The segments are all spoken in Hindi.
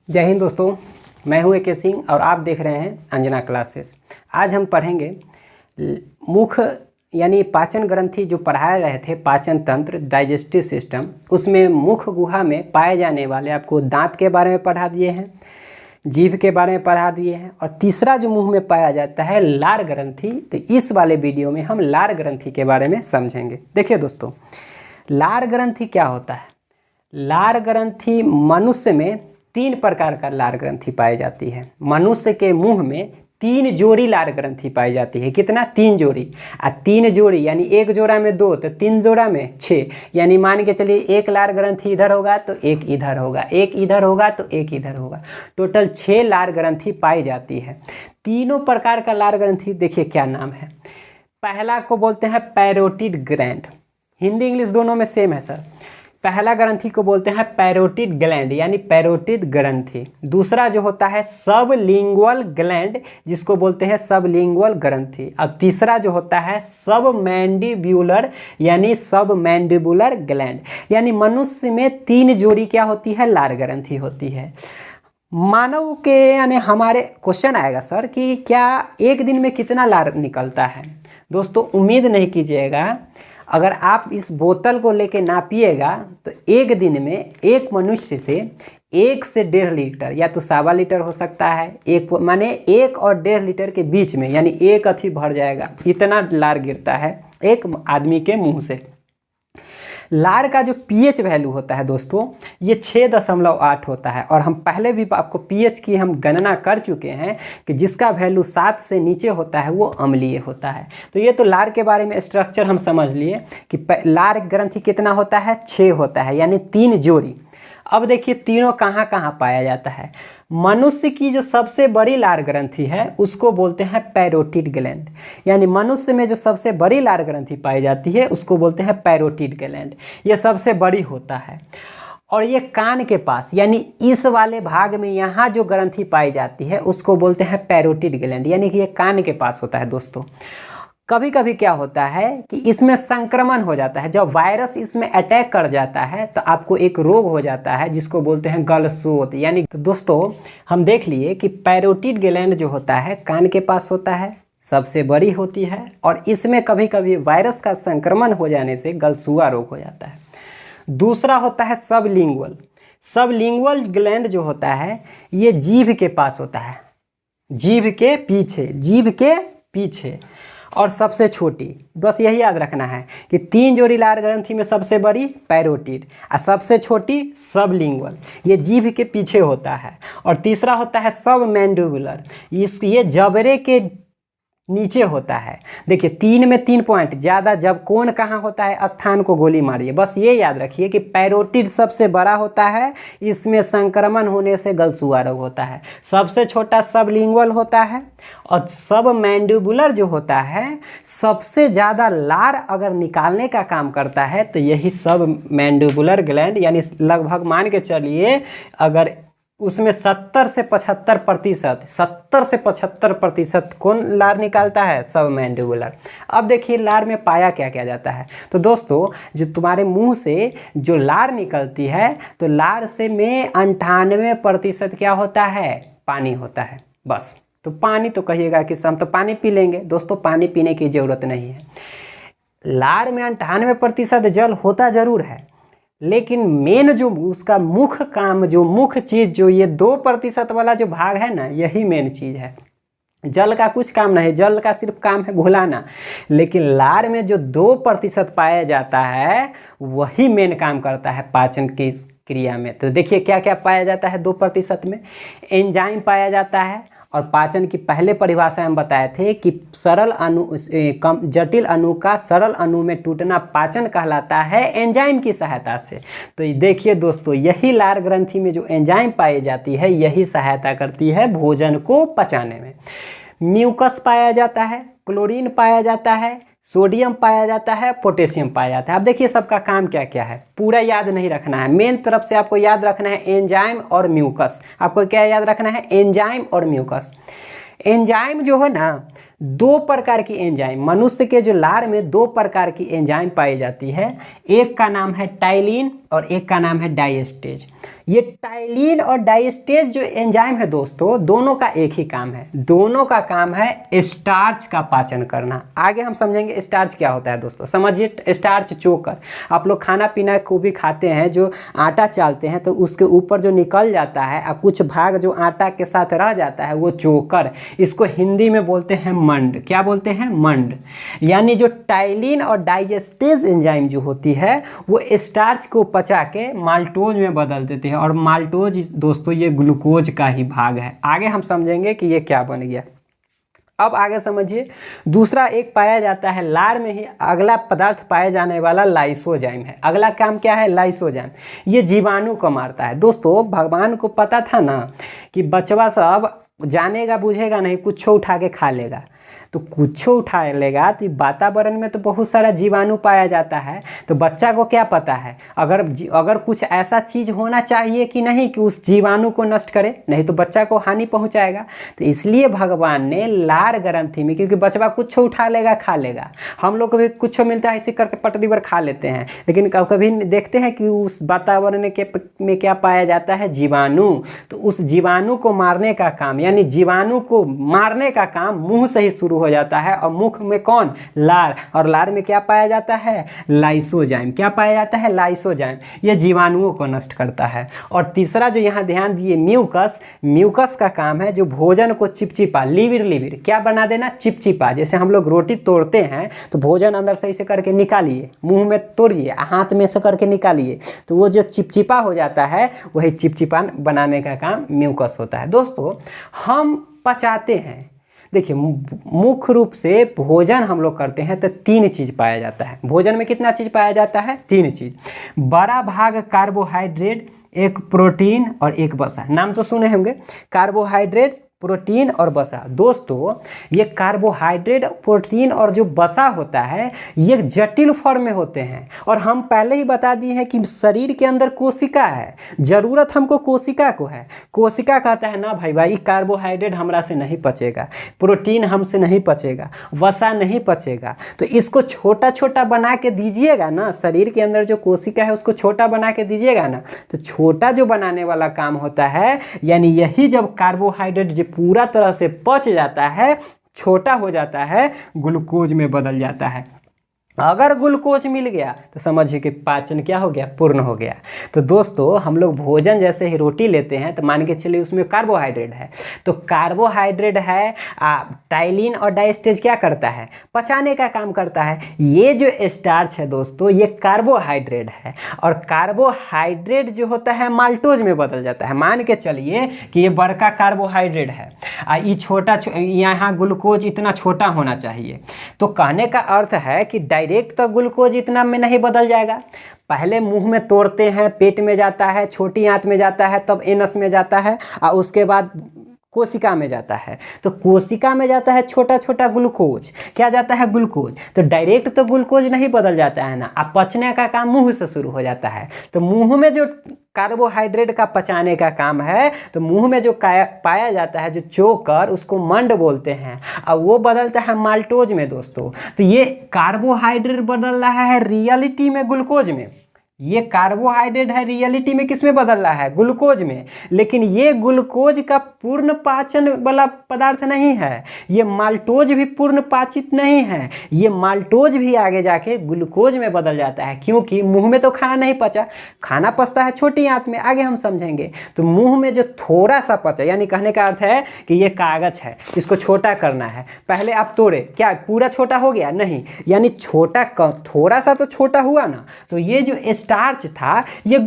जय हिंद दोस्तों, मैं हूं ए.के. सिंह और आप देख रहे हैं अंजना क्लासेस। आज हम पढ़ेंगे मुख यानी पाचन ग्रंथि जो पढ़ा रहे थे, पाचन तंत्र डाइजेस्टिव सिस्टम, उसमें मुख गुहा में पाए जाने वाले आपको दांत के बारे में पढ़ा दिए हैं, जीभ के बारे में पढ़ा दिए हैं और तीसरा जो मुंह में पाया जाता है लार ग्रंथि। तो इस वाले वीडियो में हम लार ग्रंथि के बारे में समझेंगे। देखिए दोस्तों, लार ग्रंथि क्या होता है। लार ग्रंथि मनुष्य में 3 प्रकार का लार ग्रंथि पाई जाती है। मनुष्य के मुंह में 3 जोड़ी लार ग्रंथि पाई जाती है। कितना? 3 जोड़ी। 3 जोड़ी यानी एक जोड़ा में 2 तो 3 जोड़ा में 6, यानी मान के चलिए एक लार ग्रंथि इधर होगा तो एक इधर होगा, एक इधर होगा तो एक इधर होगा, टोटल 6 लार ग्रंथि पाई जाती है। तीनों प्रकार का लार ग्रंथि देखिए क्या नाम है। पहला को बोलते हैं पैरोटिड ग्लैंड, हिंदी इंग्लिश दोनों में सेम है सर। पहला ग्रंथि को बोलते हैं पैरोटिड ग्लैंड यानी पैरोटिड ग्रंथि। दूसरा जो होता है सबलिंगुअल ग्लैंड जिसको बोलते हैं सबलिंगुअल ग्रंथि। अब तीसरा जो होता है सबमैंडिब्यूलर यानी सबमैंडिबुलर ग्लैंड। यानी मनुष्य में 3 जोड़ी क्या होती है? लार ग्रंथि होती है। मानव के यानी हमारे क्वेश्चन आएगा सर कि क्या एक दिन में कितना लार निकलता है? दोस्तों उम्मीद नहीं कीजिएगा, अगर आप इस बोतल को लेके नापिएगा तो एक दिन में एक मनुष्य से 1 से 1.5 लीटर या तो 1.25 लीटर हो सकता है, एक माने 1 और 1.5 लीटर के बीच में, यानी एक अथी भर जाएगा, इतना लार गिरता है एक आदमी के मुंह से। लार का जो पीएच वैल्यू होता है दोस्तों, ये 6.8 होता है और हम पहले भी आपको पीएच की हम गणना कर चुके हैं कि जिसका वैल्यू 7 से नीचे होता है वो अम्लीय होता है। तो ये तो लार के बारे में स्ट्रक्चर हम समझ लिए कि लार ग्रंथि कितना होता है? 6 होता है, यानी 3 जोड़ी। अब देखिए तीनों कहाँ कहाँ पाया जाता है। मनुष्य की जो सबसे बड़ी लार ग्रंथि है उसको बोलते हैं पैरोटिड ग्लैंड, यानी मनुष्य में जो सबसे बड़ी लार ग्रंथि पाई जाती है उसको बोलते हैं पैरोटिड ग्लैंड। ये सबसे बड़ी होता है और ये कान के पास यानी इस वाले भाग में यहाँ जो ग्रंथि पाई जाती है उसको बोलते हैं पैरोटिड ग्लैंड, यानी कि ये कान के पास होता है दोस्तों। कभी कभी क्या होता है कि इसमें संक्रमण हो जाता है, जब वायरस इसमें अटैक कर जाता है तो आपको एक रोग हो जाता है जिसको बोलते हैं गलसोत। यानी तो दोस्तों हम देख लिए कि पैरोटिड ग्लैंड जो होता है कान के पास होता है, सबसे बड़ी होती है और इसमें कभी कभी वायरस का संक्रमण हो जाने से गलसुआ रोग हो जाता है। दूसरा होता है सबलिंगुअल। सबलिंगुअल ग्लैंड जो होता है ये जीभ के पास होता है, जीभ के पीछे और सबसे छोटी। बस यही याद रखना है कि 3 जोड़ी लार ग्रंथि में सबसे बड़ी पैरोटिड और सबसे छोटी सबलिंगुअल, ये जीभ के पीछे होता है। और तीसरा होता है सबमैंडिबुलर, ये जबड़े के नीचे होता है। देखिए 3 में 3 पॉइंट ज़्यादा, जब कौन कहाँ होता है स्थान को गोली मारिए। बस ये याद रखिए कि पैरोटिड सबसे बड़ा होता है, इसमें संक्रमण होने से गलसुआ रोग होता है। सबसे छोटा सबलिंगुअल होता है और सबमैंडिबुलर जो होता है सबसे ज़्यादा लार अगर निकालने का काम करता है तो यही सबमैंडिबुलर ग्लैंड, यानी लगभग मान के चलिए अगर उसमें 70 से 75% कौन लार निकालता है? सबमैंडिबुलर। अब देखिए लार में पाया क्या क्या जाता है। तो दोस्तों जो तुम्हारे मुंह से जो लार निकलती है तो लार से में 98% क्या होता है? पानी होता है। बस तो पानी तो कहिएगा कि हम तो पानी पी लेंगे। दोस्तों पानी पीने की ज़रूरत नहीं है। लार में 98% जल होता ज़रूर है, लेकिन मेन जो उसका मुख्य काम, जो मुख्य चीज़, जो ये 2% वाला जो भाग है ना, यही मेन चीज़ है। जल का कुछ काम नहीं, जल का सिर्फ काम है घुलाना, लेकिन लार में जो 2% पाया जाता है वही मेन काम करता है पाचन की क्रिया में। तो देखिए क्या क्या पाया जाता है 2% में। एंजाइम पाया जाता है और पाचन की पहले परिभाषा हम बताए थे कि सरल अणु जटिल अणु का सरल अणु में टूटना पाचन कहलाता है एंजाइम की सहायता से। तो देखिए दोस्तों यही लार ग्रंथि में जो एंजाइम पाई जाती है यही सहायता करती है भोजन को पचाने में। म्यूकस पाया जाता है, क्लोरीन पाया जाता है, सोडियम पाया जाता है, पोटेशियम पाया जाता है। अब देखिए सबका काम क्या क्या है, पूरा याद नहीं रखना है। मेन तरफ से आपको याद रखना है एंजाइम और म्यूकस। आपको क्या याद रखना है? एंजाइम और म्यूकस। एंजाइम जो है ना, 2 प्रकार की एंजाइम, मनुष्य के जो लार में 2 प्रकार की एंजाइम पाई जाती है। एक का नाम है टाइलिन और एक का नाम है डाइएस्टेज। ये टाइलिन और डाइस्टेज जो एंजाइम है दोस्तों, दोनों का एक ही काम है, दोनों का काम है स्टार्च का पाचन करना। आगे हम समझेंगे स्टार्च क्या होता है दोस्तों। समझिए, स्टार्च चोकर, आप लोग खाना पीना को भी खाते हैं, जो आटा चालते हैं तो उसके ऊपर जो निकल जाता है और कुछ भाग जो आटा के साथ रह जाता है वो चोकर, इसको हिंदी में बोलते हैं मंड। क्या बोलते हैं? मंड। यानी जो टाइलिन और डाइजेस्टेज एंजाइम जो होती है वो स्टार्च को पचा के माल्टोज में बदल देते हैं, और माल्टोज दोस्तों ये ग्लूकोज का ही भाग है। आगे हम समझेंगे कि ये क्या बन गया। अब आगे समझिए, दूसरा एक पाया जाता है लार में ही, अगला पदार्थ पाया जाने वाला लाइसोजाइम है। अगला काम क्या है? लाइसोजाइम। ये जीवाणु को मारता है दोस्तों। भगवान को पता था ना कि बचवा सब जानेगा बुझेगा नहीं, कुछ उठा के खा लेगा, तो कुछ उठा लेगा तो वातावरण में तो बहुत सारा जीवाणु पाया जाता है। तो बच्चा को क्या पता है अगर कुछ ऐसा चीज़ होना चाहिए कि नहीं कि उस जीवाणु को नष्ट करे, नहीं तो बच्चा को हानि पहुंचाएगा। तो इसलिए भगवान ने लार ग्रंथि में, क्योंकि बच्चा कुछ उठा लेगा खा लेगा, हम लोग को भी कुछ मिलता है इसी करके पटरी पर खा लेते हैं, लेकिन कभी देखते हैं कि उस वातावरण में क्या पाया जाता है? जीवाणु। तो उस जीवाणु को मारने का काम, यानी जीवाणु को मारने का काम मुँह से ही शुरू हो जाता है। और मुख में कौन? लार। और लार में क्या पाया जाता है? लाइसोजाइम। क्या पाया जाता है? लाइसोजाइम। ये जीवाणुओं को नष्ट करता है। और तीसरा जो यहाँ ध्यान दिए, म्यूकस। म्यूकस का काम है जो भोजन को चिपचिपा, लिविर क्या बना देना? चिपचिपा। जैसे हम लोग रोटी तोड़ते हैं तो भोजन अंदर से ऐसे करके निकालिए, मुंह में तोड़िए, हाथ में से करके निकालिए, तो वो जो चिपचिपा हो जाता है वही चिपचिपा बनाने का काम म्यूकस होता है। दोस्तों, हम पचाते हैं, देखिए मुख्य रूप से भोजन हम लोग करते हैं तो 3 चीज़ पाया जाता है। भोजन में कितना चीज़ पाया जाता है? 3 चीज़। बड़ा भाग कार्बोहाइड्रेट, एक प्रोटीन और एक वसा। नाम तो सुने होंगे, कार्बोहाइड्रेट, प्रोटीन और वसा। दोस्तों, ये कार्बोहाइड्रेट, प्रोटीन और जो वसा होता है ये जटिल फॉर्म में होते हैं। और हम पहले ही बता दिए हैं कि शरीर के अंदर कोशिका है, ज़रूरत हमको कोशिका को है। कोशिका कहता है ना भाई कार्बोहाइड्रेट हमरा से नहीं पचेगा, प्रोटीन हमसे नहीं पचेगा, वसा नहीं पचेगा, तो इसको छोटा छोटा बना के दीजिएगा ना। शरीर के अंदर जो कोशिका है उसको छोटा बना के दीजिएगा ना, तो छोटा जो बनाने वाला काम होता है, यानी यही जब कार्बोहाइड्रेट पूरा तरह से पच जाता है, छोटा हो जाता है, ग्लूकोज में बदल जाता है। अगर ग्लूकोज मिल गया तो समझिए कि पाचन क्या हो गया? पूर्ण हो गया। तो दोस्तों, हम लोग भोजन जैसे ही रोटी लेते हैं तो मान के चलिए उसमें कार्बोहाइड्रेट है, तो कार्बोहाइड्रेट है, टाइलिन और डाइस्टेज क्या करता है? पचाने का काम करता है। ये जो स्टार्च है दोस्तों, ये कार्बोहाइड्रेट है, और कार्बोहाइड्रेट जो होता है माल्टोज में बदल जाता है। मान के चलिए कि ये बड़का कार्बोहाइड्रेट है, ये छोटा, यहाँ ग्लूकोज इतना छोटा होना चाहिए। तो कहने का अर्थ है कि डायरेक्ट तो ग्लूकोज इतना में नहीं बदल जाएगा, पहले मुंह में तोड़ते हैं, पेट में जाता है, छोटी आंत में जाता है, तब एनस में जाता है, और उसके बाद कोशिका में जाता है। तो कोशिका में जाता है छोटा छोटा ग्लूकोज, क्या जाता है? ग्लूकोज। तो डायरेक्ट तो ग्लूकोज नहीं बदल जाता है ना, अब पचने का काम मुंह से शुरू हो जाता है। तो मुंह में जो कार्बोहाइड्रेट का पचाने का काम है, तो मुंह में जो पाया जाता है जो चोकर, उसको मंड बोलते हैं, और वो बदलता है माल्टोज में दोस्तों। तो ये कार्बोहाइड्रेट बदल रहा है रियलिटी में ग्लूकोज में, ये कार्बोहाइड्रेट है रियलिटी में किस में बदल रहा है? ग्लूकोज में। लेकिन ये ग्लूकोज का पूर्ण पाचन वाला पदार्थ नहीं है, ये माल्टोज भी पूर्ण पाचित नहीं है, ये माल्टोज भी आगे जाके ग्लूकोज में बदल जाता है, क्योंकि मुंह में तो खाना नहीं पचा, खाना पचता है छोटी आंत में, आगे हम समझेंगे। तो मुंह में जो थोड़ा सा पचा, यानी कहने का अर्थ है कि ये कागज है, इसको छोटा करना है। पहले आप तोड़े, क्या पूरा छोटा हो गया? नहीं, यानी छोटा, थोड़ा सा तो छोटा हुआ ना। तो ये जो स्टार्च था ये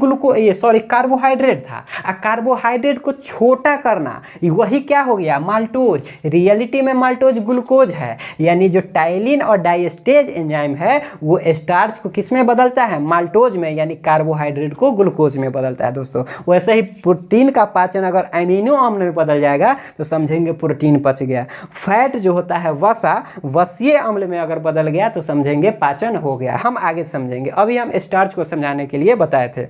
कार्बोहाइड्रेट था, और कार्बोहाइड्रेट को छोटा करना वही क्या हो गया? माल्टोज। रियलिटी में माल्टोज ग्लूकोज है, यानी जो टाइलिन और डाइस्टेज एंजाइम है वो स्टार्च को किस में बदलता है? माल्टोज में, यानी कार्बोहाइड्रेट को ग्लूकोज में बदलता है दोस्तों। वैसे ही प्रोटीन का पाचन अगर एमिनो अम्ल में बदल जाएगा तो समझेंगे प्रोटीन पच गया। फैट जो होता है वसा, वसीय अम्ल में अगर बदल गया तो समझेंगे पाचन हो गया। हम आगे समझेंगे, अभी हम स्टार्च को समझाने के लिए बताए थे।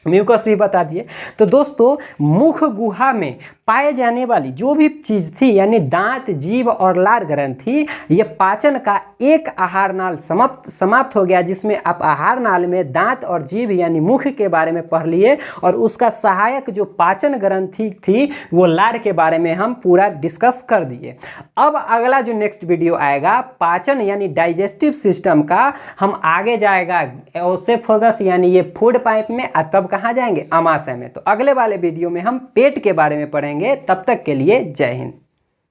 म्यूकस भी बता दिए। तो दोस्तों मुख गुहा में पाए जाने वाली जो भी चीज़ थी यानी दांत, जीभ और लार ग्रंथि, ये पाचन का एक आहार नाल समाप्त हो गया, जिसमें आप आहार नाल में दांत और जीभ यानी मुख के बारे में पढ़ लिए और उसका सहायक जो पाचन ग्रंथि थी वो लार के बारे में हम पूरा डिस्कस कर दिए। अब अगला जो नेक्स्ट वीडियो आएगा पाचन यानी डाइजेस्टिव सिस्टम का, हम आगे जाएगा ओसेफोगस यानी ये फूड पाइप में, तब कहाँ जाएंगे, अमाशय में। तो अगले वाले वीडियो में हम पेट के बारे में पढ़ेंगे। तब तक के लिए जय हिंद।